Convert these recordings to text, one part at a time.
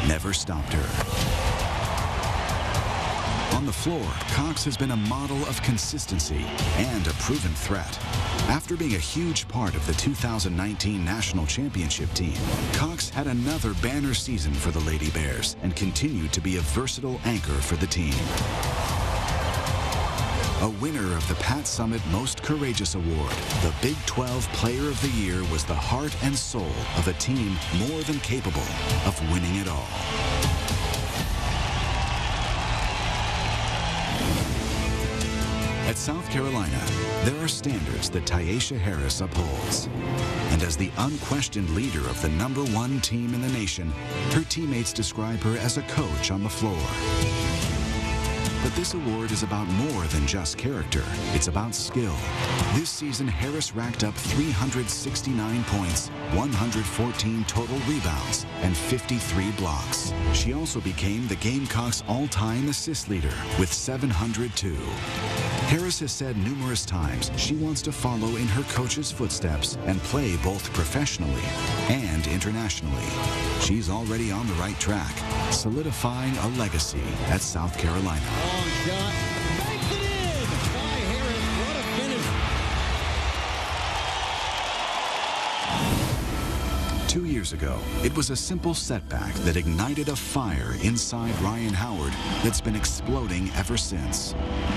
never stopped her. On the floor, Cox has been a model of consistency and a proven threat. After being a huge part of the 2019 National Championship team, Cox had another banner season for the Lady Bears and continued to be a versatile anchor for the team. A winner of the Pat Summitt Most Courageous Award, the Big 12 Player of the Year was the heart and soul of a team more than capable of winning it all. At South Carolina, there are standards that Tyasha Harris upholds. And as the unquestioned leader of the #1 team in the nation, her teammates describe her as a coach on the floor. But this award is about more than just character. It's about skill. This season, Harris racked up 369 points, 114 total rebounds, and 53 blocks. She also became the Gamecocks' all-time assist leader with 702. Harris has said numerous times she wants to follow in her coach's footsteps and play both professionally and internationally. She's already on the right track, solidifying a legacy at South Carolina. Long shot, makes it in by Harris. What a finish. 2 years ago, it was a simple setback that ignited a fire inside Rhyne Howard that's been exploding ever since.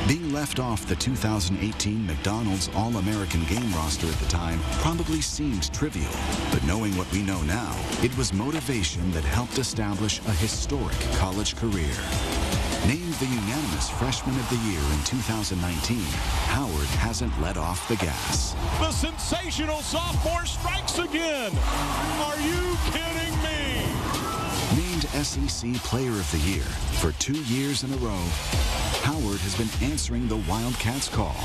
Being left off the 2018 McDonald's All-American game roster at the time probably seemed trivial, but knowing what we know now, it was motivation that helped establish a historic college career. Named the unanimous Freshman of the Year in 2019, Howard hasn't let off the gas. The sensational sophomore strikes again. Are you kidding me? Named SEC Player of the Year for 2 years in a row, Howard has been answering the Wildcats' call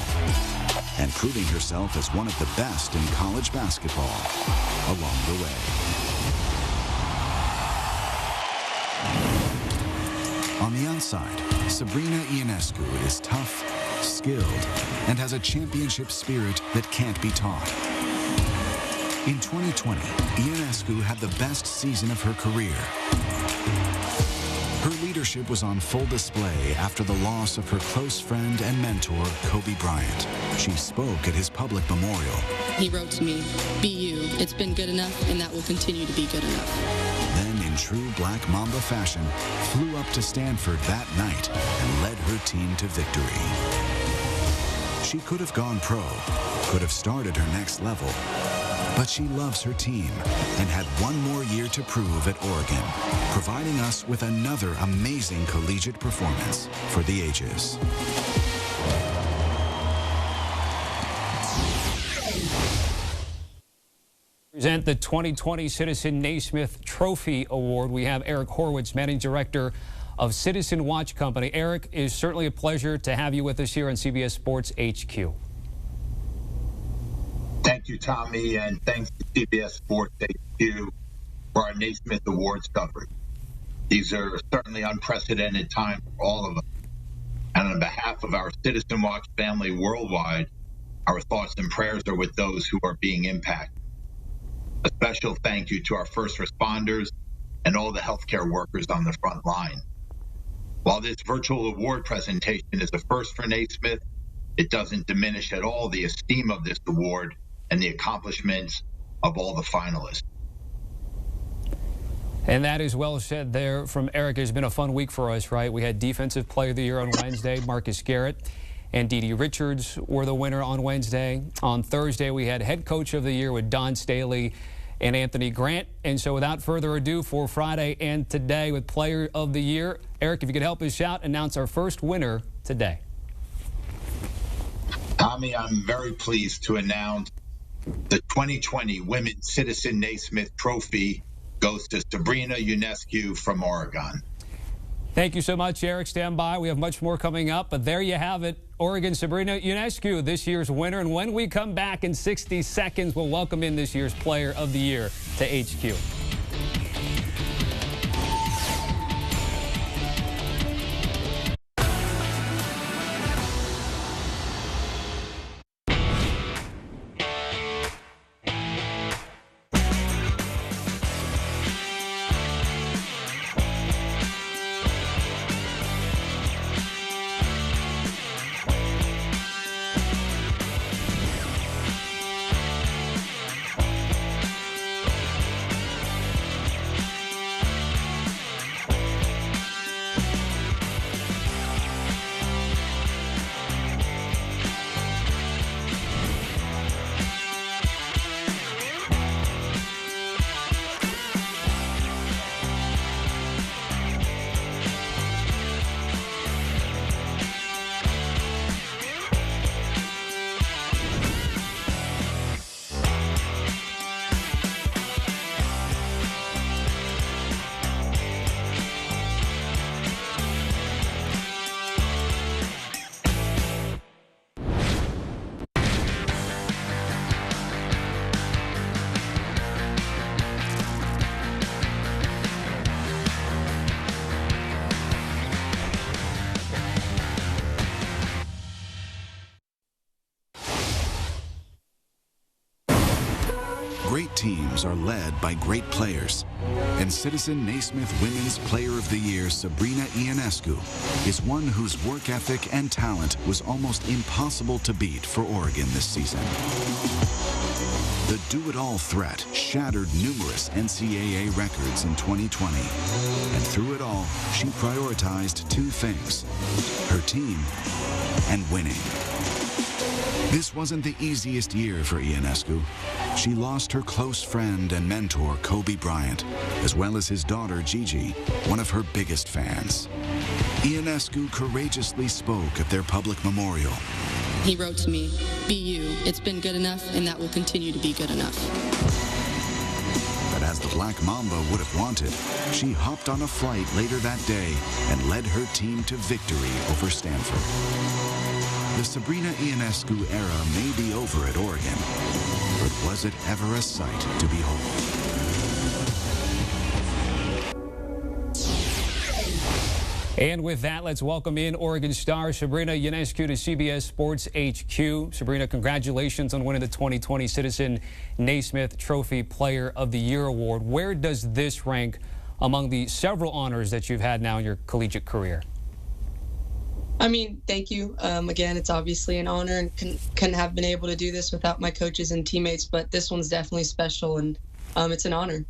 and proving herself as one of the best in college basketball along the way. On the outside, Sabrina Ionescu is tough, skilled, and has a championship spirit that can't be taught. In 2020, Ionescu had the best season of her career. Her leadership was on full display after the loss of her close friend and mentor, Kobe Bryant. She spoke at his public memorial. He wrote to me, "Be you. It's been good enough, and that will continue to be good enough." Then, in true Black Mamba fashion, flew up to Stanford that night and led her team to victory. She could have gone pro, could have started her next level, but she loves her team and had one more year to prove at Oregon, providing us with another amazing collegiate performance for the ages. Present the 2020 Citizen Naismith Trophy Award. We have Eric Horwitz, Managing Director of Citizen Watch Company. Eric, it is certainly a pleasure to have you with us here on CBS Sports HQ. Thank you, Tommy, and thanks to CBS Sports HQ for our Naismith Awards coverage. These are certainly unprecedented times for all of us. And on behalf of our Citizen Watch family worldwide, our thoughts and prayers are with those who are being impacted. A special thank you to our first responders and all the healthcare workers on the front line. While this virtual award presentation is a first for Naismith, it doesn't diminish at all the esteem of this award and the accomplishments of all the finalists. And that is well said there from Eric. It's been a fun week for us, right? We had Defensive Player of the Year on Wednesday, Marcus Garrett and Dede Richards were the winner on Wednesday. On Thursday, we had Head Coach of the Year with Don Staley and Anthony Grant. And so without further ado, for Friday and today with Player of the Year, Eric, if you could help us out, announce our first winner today. Tommy, I'm very pleased to announce the 2020 Women's Citizen Naismith Trophy goes to Sabrina Ionescu from Oregon. Thank you so much, Eric. Stand by. We have much more coming up, but there you have it. Oregon Sabrina Ionescu, this year's winner. And when we come back in 60 seconds, we'll welcome in this year's Player of the Year to HQ. teams are led by great players. And Citizen Naismith Women's Player of the Year, Sabrina Ionescu, is one whose work ethic and talent was almost impossible to beat for Oregon this season. The do-it-all threat shattered numerous NCAA records in 2020. And through it all, she prioritized two things: her team and winning. This wasn't the easiest year for Ionescu. She lost her close friend and mentor, Kobe Bryant, as well as his daughter, Gigi, one of her biggest fans. Ionescu courageously spoke at their public memorial. He wrote to me, "Be you. It's been good enough, and that will continue to be good enough." But as the Black Mamba would have wanted, she hopped on a flight later that day and led her team to victory over Stanford. The Sabrina Ionescu era may be over at Oregon, but was it ever a sight to behold? And with that, let's welcome in Oregon star Sabrina Ionescu to CBS Sports HQ. Sabrina, congratulations on winning the 2020 Citizen Naismith Trophy Player of the Year Award. Where does this rank among the several honors that you've had now in your collegiate career? I mean, thank you. Again, it's obviously an honor, and couldn't have been able to do this without my coaches and teammates, but this one's definitely special, and it's an honor.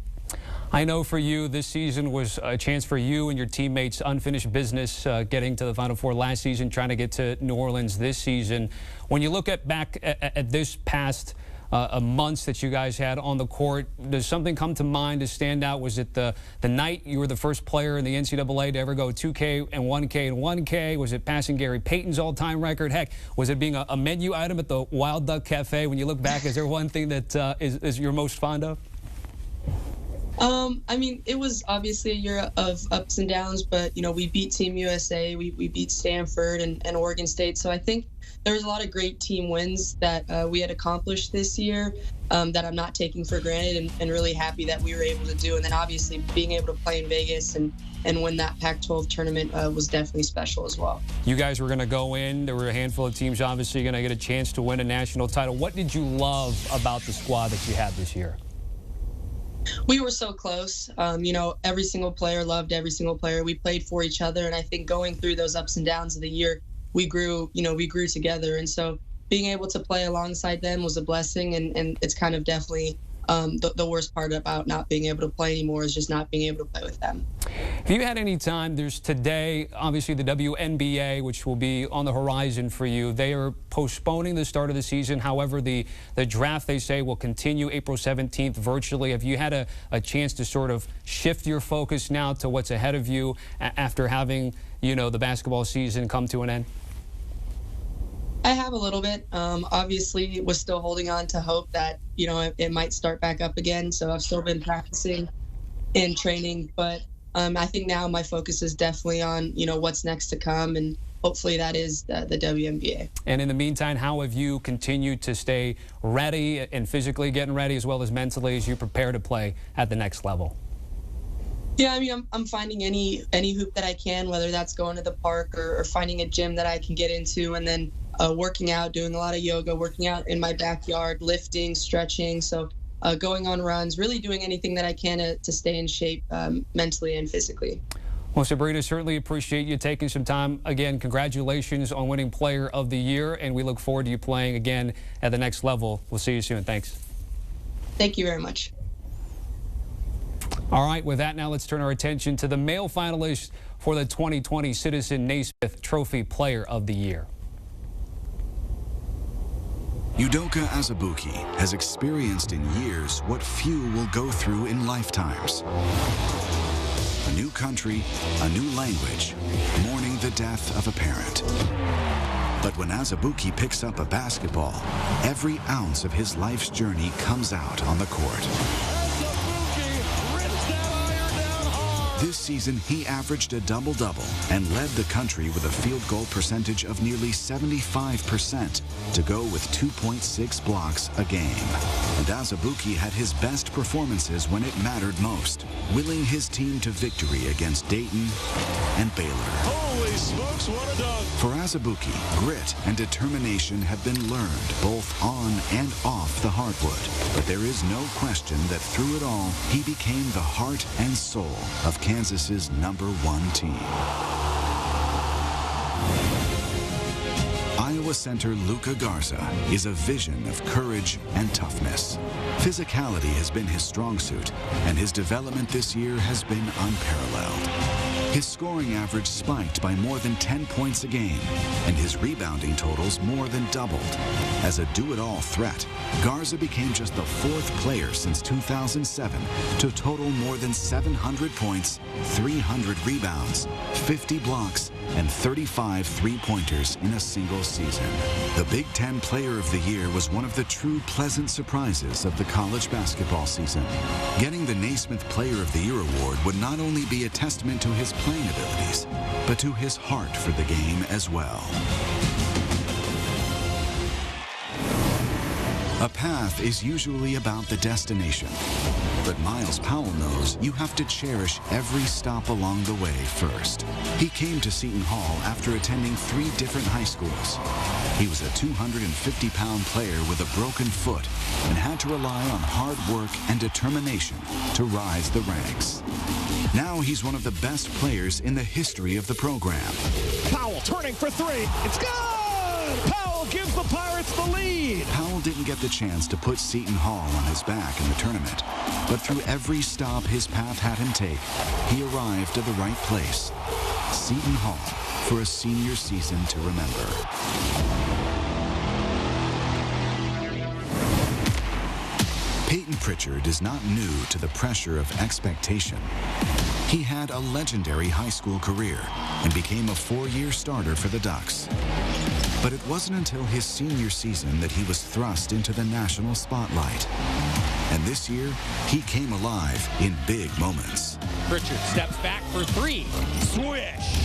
I know for you, this season was a chance for you and your teammates' unfinished business, getting to the Final Four last season, trying to get to New Orleans this season. When you look back at this past months that you guys had on the court, does something come to mind to stand out? Was it the night you were the first player in the NCAA to ever go 2K and 1K and 1K? Was it passing Gary Payton's all-time record? Heck, was it being a menu item at the Wild Duck Cafe? When you look back, is there one thing that is you're most fond of? I mean, it was obviously a year of ups and downs, but, you know, we beat Team USA, we beat Stanford and Oregon State. So I think there was a lot of great team wins that we had accomplished this year that I'm not taking for granted, and really happy that we were able to do. And then obviously being able to play in Vegas and win that Pac-12 tournament was definitely special as well. You guys were going to go in. There were a handful of teams obviously going to get a chance to win a national title. What did you love about the squad that you had this year? We were so close. You know, every single player loved every single player. We played for each other, and I think going through those ups and downs of the year, we grew together. And so being able to play alongside them was a blessing, and it's kind of definitely the worst part about not being able to play anymore is just not being able to play with them. If you had any time, there's today, obviously, the WNBA, which will be on the horizon for you. They are postponing the start of the season. However, the draft, they say, will continue April 17th virtually. Have you had a chance to sort of shift your focus now to what's ahead of you after having, you know, the basketball season come to an end? I have a little bit. Obviously, was still holding on to hope that, you know, it might start back up again. So I've still been practicing and training, but I think now my focus is definitely on, you know, what's next to come, and hopefully that is the WNBA. And in the meantime, how have you continued to stay ready and physically getting ready as well as mentally as you prepare to play at the next level? Yeah, I mean, I'm finding any hoop that I can, whether that's going to the park or finding a gym that I can get into, and then working out, doing a lot of yoga, working out in my backyard, lifting, stretching. So going on runs, really doing anything that I can to stay in shape mentally and physically. Well, Sabrina, certainly appreciate you taking some time. Again, congratulations on winning Player of the Year, and we look forward to you playing again at the next level. We'll see you soon. Thanks. Thank you very much. All right, with that, now let's turn our attention to the male finalists for the 2020 Citizen Naismith Trophy Player of the Year. Udoka Azubuike has experienced in years what few will go through in lifetimes. A new country, a new language, mourning the death of a parent. But when Azubuike picks up a basketball, every ounce of his life's journey comes out on the court. Azubuike rips that iron down hard. This season, he averaged a double-double and led the country with a field goal percentage of nearly 75% to go with 2.6 blocks a game. And Azubuike had his best performances when it mattered most, willing his team to victory against Dayton and Baylor. Holy smokes, what a dunk. For Azubuike, grit and determination have been learned both on and off the hardwood. But there is no question that through it all, he became the heart and soul of Kansas's #1 team. Iowa center Luka Garza is a vision of courage and toughness. Physicality has been his strong suit, and his development this year has been unparalleled. His scoring average spiked by more than 10 points a game, and his rebounding totals more than doubled. As a do-it-all threat, Garza became just the 4th player since 2007 to total more than 700 points, 300 rebounds, 50 blocks, and 35 three-pointers in a single season. The Big Ten Player of the Year was one of the true pleasant surprises of the college basketball season. Getting the Naismith Player of the Year award would not only be a testament to his playing abilities, but to his heart for the game as well. A path is usually about the destination, but Myles Powell knows you have to cherish every stop along the way first. He came to Seton Hall after attending 3 different high schools. He was a 250-pound player with a broken foot and had to rely on hard work and determination to rise the ranks. Now he's one of the best players in the history of the program. Powell turning for 3. It's good! Powell gives the Pirates the lead. Powell didn't get the chance to put Seton Hall on his back in the tournament, but through every stop his path had him take, he arrived at the right place. Seton Hall for a senior season to remember. Payton Pritchard is not new to the pressure of expectation. He had a legendary high school career and became a 4-year starter for the Ducks. But it wasn't until his senior season that he was thrust into the national spotlight. And this year, he came alive in big moments. Pritchard steps back for 3. Swish!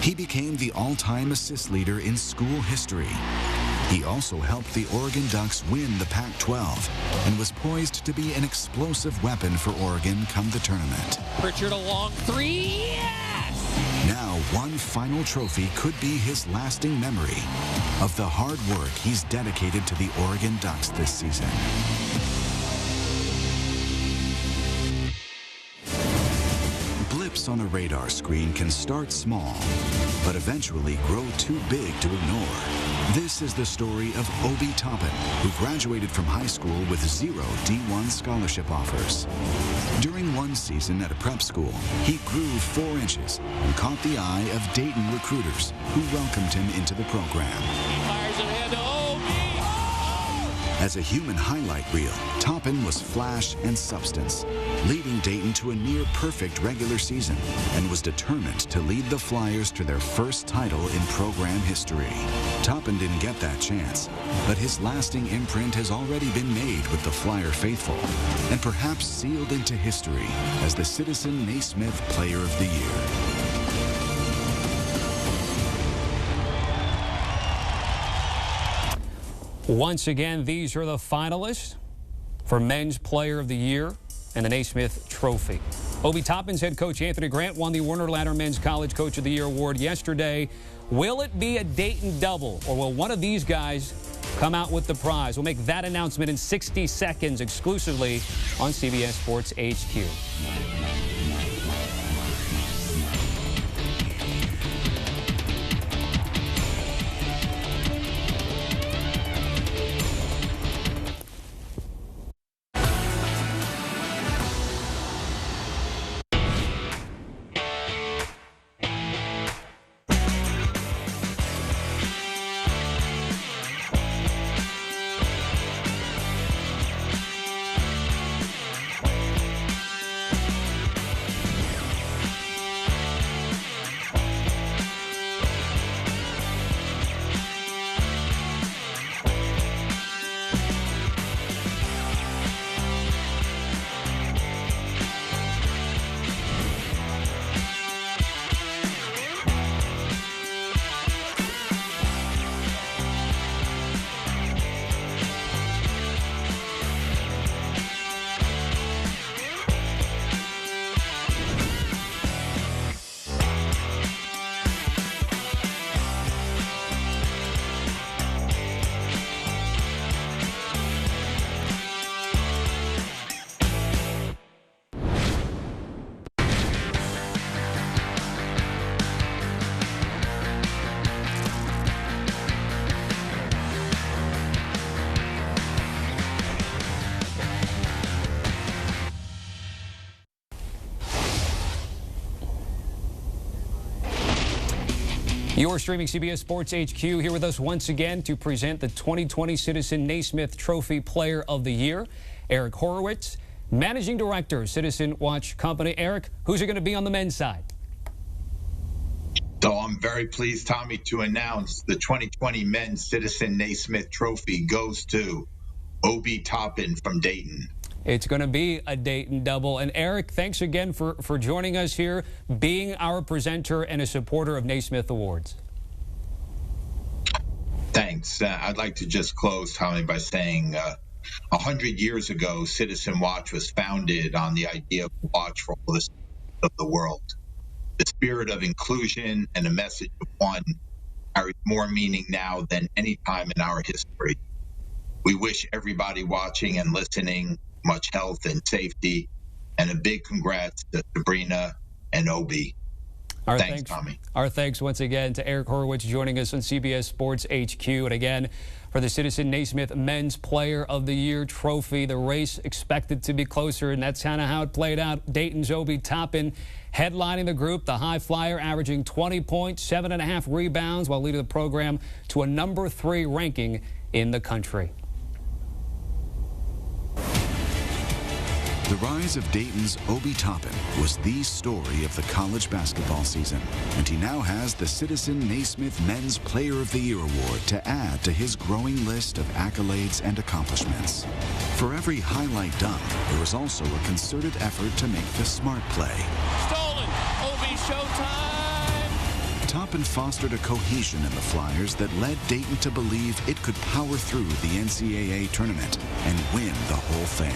He became the all-time assist leader in school history. He also helped the Oregon Ducks win the Pac-12 and was poised to be an explosive weapon for Oregon come the tournament. Pritchard a long 3. Yes! Now, one final trophy could be his lasting memory of the hard work he's dedicated to the Oregon Ducks this season. Blips on a radar screen can start small, but eventually grow too big to ignore. This is the story of Obi Toppin, who graduated from high school with 0 D1 scholarship offers. During one season at a prep school, he grew 4 inches and caught the eye of Dayton recruiters who welcomed him into the program. He fires it ahead to Obi. As a human highlight reel, Toppin was flash and substance, leading Dayton to a near-perfect regular season and was determined to lead the Flyers to their first title in program history. Toppin didn't get that chance, but his lasting imprint has already been made with the Flyer faithful and perhaps sealed into history as the Citizen Naismith Player of the Year. Once again, these are the finalists for Men's Player of the Year and the Naismith Trophy. Obi Toppin's head coach Anthony Grant won the Werner Ladder Men's College Coach of the Year award yesterday. Will it be a Dayton double, or will one of these guys come out with the prize? We'll make that announcement in 60 seconds exclusively on CBS Sports HQ. You're streaming CBS Sports HQ, here with us once again to present the 2020 Citizen Naismith Trophy Player of the Year, Eric Horowitz, Managing Director, Citizen Watch Company. Eric, who's it going to be on the men's side? So I'm very pleased, Tommy, to announce the 2020 Men's Citizen Naismith Trophy goes to Obi Toppin from Dayton. It's going to be a Dayton double. And Eric, thanks again for joining us here, being our presenter and a supporter of Naismith Awards. Thanks. I'd like to just close, Tommy, by saying 100 years ago, Citizen Watch was founded on the idea of a watch for all the citizens of the world. The spirit of inclusion and the message of one carries more meaning now than any time in our history. We wish everybody watching and listening much health and safety, and a big congrats to Sabrina and Obi. Thanks, Tommy. Our thanks once again to Eric Horowitz joining us on CBS Sports HQ. And again, for the Citizen Naismith Men's Player of the Year trophy, the race expected to be closer, and that's kind of how it played out. Dayton's Obi Toppin headlining the group, the high flyer, averaging 20 points, 7.5 rebounds, while leading the program to a number 3 ranking in the country. The rise of Dayton's Obi Toppin was the story of the college basketball season, and he now has the Citizen Naismith Men's Player of the Year award to add to his growing list of accolades and accomplishments. For every highlight dunk, there was also a concerted effort to make the smart play. Stolen. Obi showtime. Toppin fostered a cohesion in the Flyers that led Dayton to believe it could power through the NCAA tournament and win the whole thing.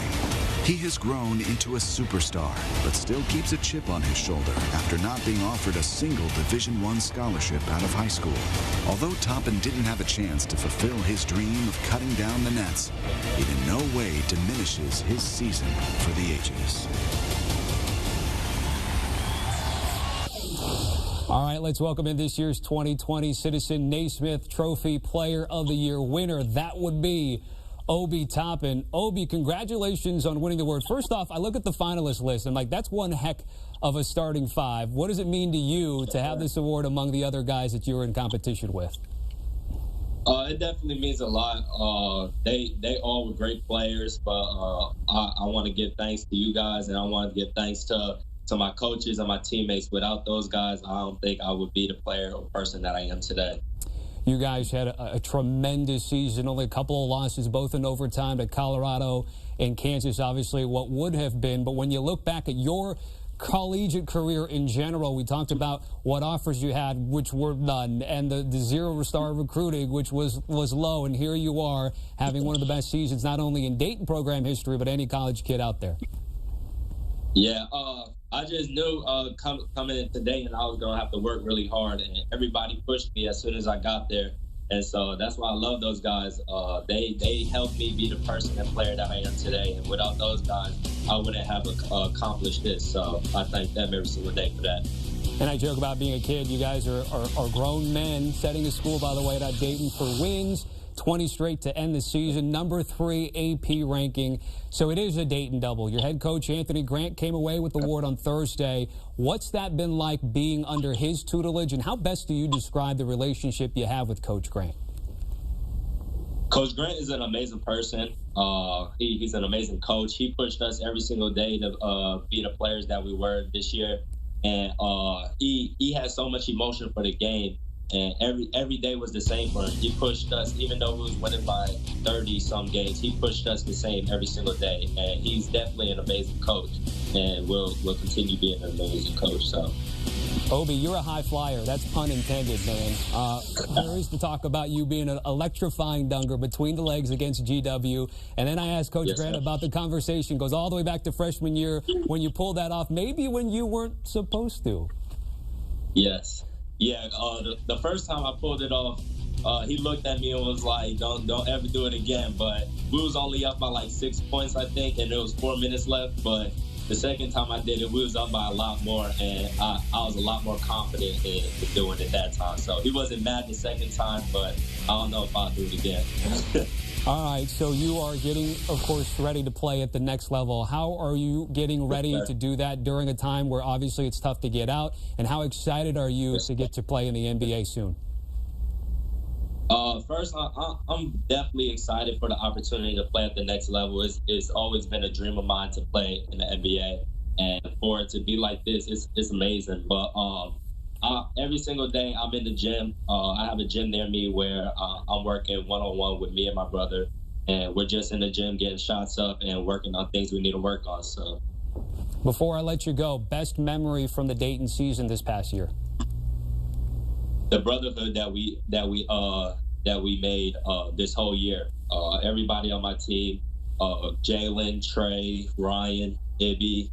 He has grown into a superstar, but still keeps a chip on his shoulder after not being offered a single Division I scholarship out of high school. Although Toppin didn't have a chance to fulfill his dream of cutting down the nets, it in no way diminishes his season for the ages. All right, let's welcome in this year's 2020 Citizen Naismith Trophy Player of the Year winner. That would be Obi Toppin. Obi, congratulations on winning the award. First off, I look at the finalist list. I'm like, that's one heck of a starting 5. What does it mean to you to have this award among the other guys that you were in competition with? It definitely means a lot. They all were great players, but I want to give thanks to you guys, and I want to give thanks to my coaches and my teammates. Without those guys, I don't think I would be the player or person that I am today. You guys had a tremendous season, only a couple of losses, both in overtime to Colorado and Kansas, obviously what would have been. But when you look back at your collegiate career in general, we talked about what offers you had, which were none, and the zero-star recruiting, which was low. And here you are having one of the best seasons, not only in Dayton program history, but any college kid out there. Yeah, I just knew coming in today, and I was going to have to work really hard, and everybody pushed me as soon as I got there. And so that's why I love those guys. They helped me be the person and player that I am today. And without those guys, I wouldn't have accomplished this. So I thank them every single day for that. And I joke about being a kid. You guys are grown men, setting a school, by the way, at Dayton for wins. 20 straight to end the season, number 3 AP ranking. So it is a Dayton double. Your head coach, Anthony Grant, came away with the award on Thursday. What's that been like being under his tutelage, and how best do you describe the relationship you have with Coach Grant? Coach Grant is an amazing person. He's an amazing coach. He pushed us every single day to be the players that we were this year. And he had so much emotion for the game. And every day was the same for him. He pushed us, even though we was winning by 30-some games, he pushed us the same every single day. And he's definitely an amazing coach, and will continue being an amazing coach. So, Obi, you're a high flyer. That's pun intended, man. There is the talk about you being an electrifying dunker between the legs against GW. And then I asked Coach Grant about the conversation. Goes all the way back to freshman year when you pulled that off, maybe when you weren't supposed to. Yes. Yeah, the first time I pulled it off, he looked at me and was like, don't ever do it again. But we was only up by like 6 points, I think, and there was 4 minutes left. But the second time I did it, we was up by a lot more, and I was a lot more confident in doing it that time. So he wasn't mad the second time, but I don't know if I'll do it again. All right, so you are getting, of course, ready to play at the next level. How are you getting ready to do that during a time where obviously it's tough to get out? And how excited are you to get to play in the NBA soon? First, I'm definitely excited for the opportunity to play at the next level. It's always been a dream of mine to play in the NBA, and for it to be like this, it's amazing. But every single day I'm in the gym. I have a gym near me where I'm working one-on-one with me and my brother, and we're just in the gym getting shots up and working on things we need to work on. So, before I let you go, best memory from the Dayton season this past year? The brotherhood that we made this whole year. Everybody on my team, Jalen, Trey, Rhyne, Ibby,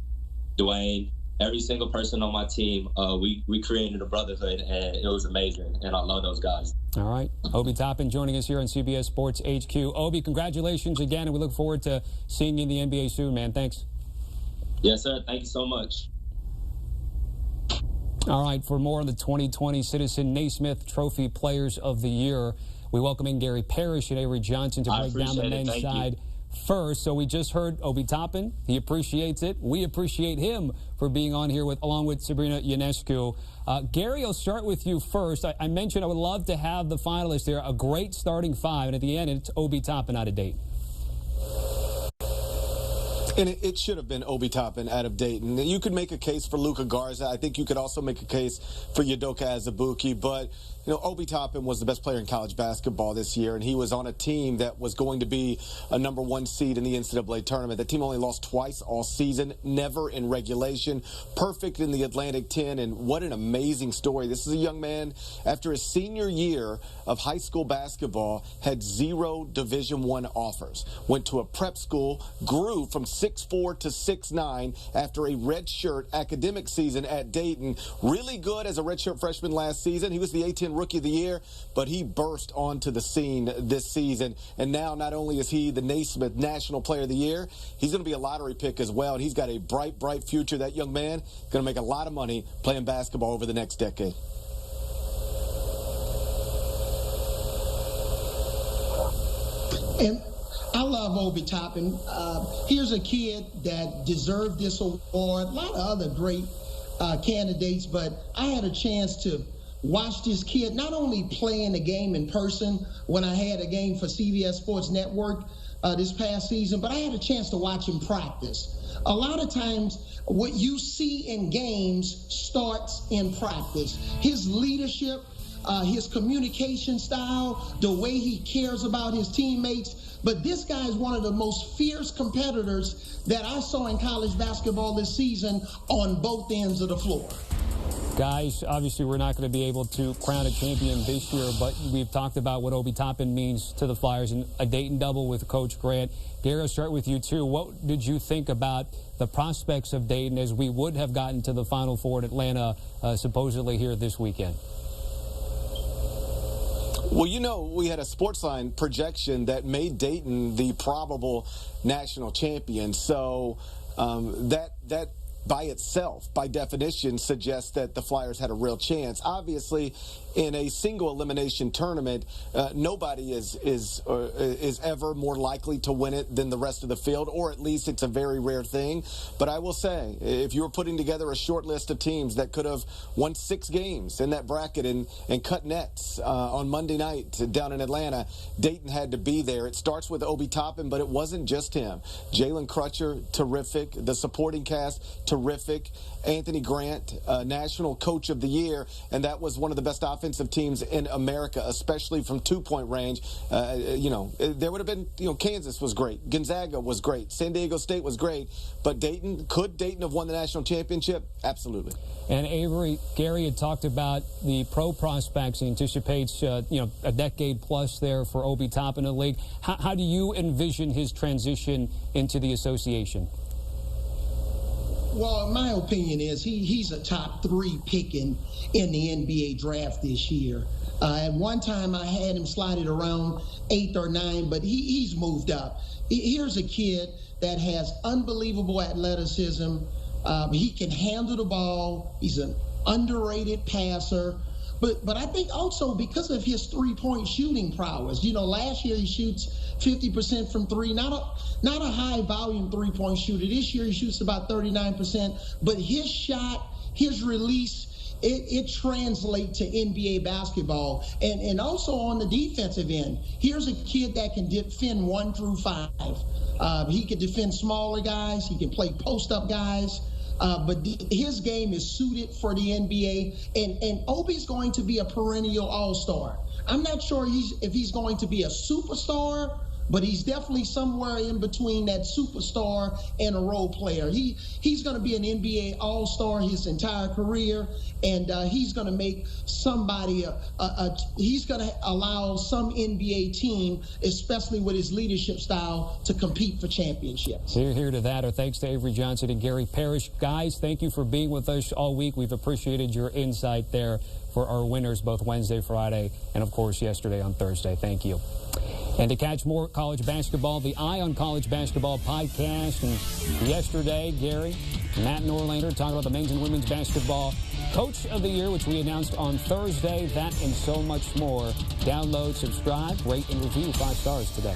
Dwayne, every single person on my team, we created a brotherhood, and it was amazing, and I love those guys. All right. Obi Toppin joining us here on CBS Sports HQ. Obi, congratulations again, and we look forward to seeing you in the NBA soon, man. Thanks. Yes, sir. Thank you so much. All right, for more on the 2020 Citizen Naismith Trophy Players of the Year, we welcome in Gary Parrish and Avery Johnson to break down the men's side first. So we just heard Obi Toppin. He appreciates it. We appreciate him for being on here along with Sabrina Ionescu. Gary, I'll start with you first. I mentioned I would love to have the finalists there, a great starting five, and at the end it's Obi Toppin out of Dayton. And it should have been Obi Toppin out of Dayton. You could make a case for Luka Garza. I think you could also make a case for Udoka Azubuike. But, you know, Obi Toppin was the best player in college basketball this year, and he was on a team that was going to be a #1 seed in the NCAA tournament. The team only lost twice all season, never in regulation, perfect in the Atlantic 10, and what an amazing story. This is a young man, after his senior year of high school basketball, had 0 Division I offers, went to a prep school, grew from 6'4" to 6'9" after a redshirt academic season at Dayton. Really good as a redshirt freshman last season. He was the A-10 Rookie of the Year, but he burst onto the scene this season. And now not only is he the Naismith National Player of the Year, he's going to be a lottery pick as well. And he's got a bright, bright future. That young man going to make a lot of money playing basketball over the next decade. And I love Obi Toppin. Here's a kid that deserved this award. A lot of other great candidates, but I had a chance to watch this kid not only play in the game in person when I had a game for CBS Sports Network this past season, but I had a chance to watch him practice. A lot of times what you see in games starts in practice. His leadership, his communication style, the way he cares about his teammates. But this guy is one of the most fierce competitors that I saw in college basketball this season on both ends of the floor. Guys, obviously we're not going to be able to crown a champion this year, but we've talked about what Obi Toppin means to the Flyers and a Dayton double with Coach Grant. Gary, I'll start with you, too. What did you think about the prospects of Dayton as we would have gotten to the Final Four in Atlanta, supposedly here this weekend? Well, you know, we had a Sportsline projection that made Dayton the probable national champion. So that by itself, by definition, suggests that the Flyers had a real chance. Obviously, in a single elimination tournament, nobody is ever more likely to win it than the rest of the field, or at least it's a very rare thing. But I will say, if you were putting together a short list of teams that could have won 6 games in that bracket and cut nets on Monday night down in Atlanta, Dayton had to be there. It starts with Obi Toppin, but it wasn't just him. Jalen Crutcher, terrific. The supporting cast, terrific. Anthony Grant, National Coach of the Year, and that was one of the best offensive teams in America, especially from 2-point range. There would have been, Kansas was great. Gonzaga was great. San Diego State was great. But could Dayton have won the national championship? Absolutely. And Avery, Gary had talked about the pro prospects. He anticipates, a decade plus there for Obi Toppin in the league. How do you envision his transition into the association? Well, my opinion is he's a top 3 pick in the NBA draft this year. At one time, I had him slided around 8th or 9th, but he's moved up. Here's a kid that has unbelievable athleticism. He can handle the ball. He's an underrated passer. But I think also because of his three-point shooting prowess, last year he shoots 50% from three, not a high-volume three-point shooter. This year he shoots about 39%, but his shot, his release, it translates to NBA basketball. And also on the defensive end, here's a kid that can defend 1 through 5. He can defend smaller guys. He can play post-up guys. But his game is suited for the NBA, and Obi's going to be a perennial all-star. I'm not sure if he's going to be a superstar, but he's definitely somewhere in between that superstar and a role player. He's going to be an NBA all-star his entire career, and he's going to make somebody he's going to allow some NBA team, especially with his leadership style, to compete for championships. Here to that. Our thanks to Avery Johnson and Gary Parrish. Guys, thank you for being with us all week. We've appreciated your insight there for our winners both Wednesday, Friday, and of course yesterday on Thursday. Thank you. And to catch more college basketball, the Eye on College Basketball podcast. And yesterday, Gary, Matt Norlander talking about the men's and women's basketball Coach of the Year, which we announced on Thursday. That and so much more. Download, subscribe, rate, and review 5 stars today.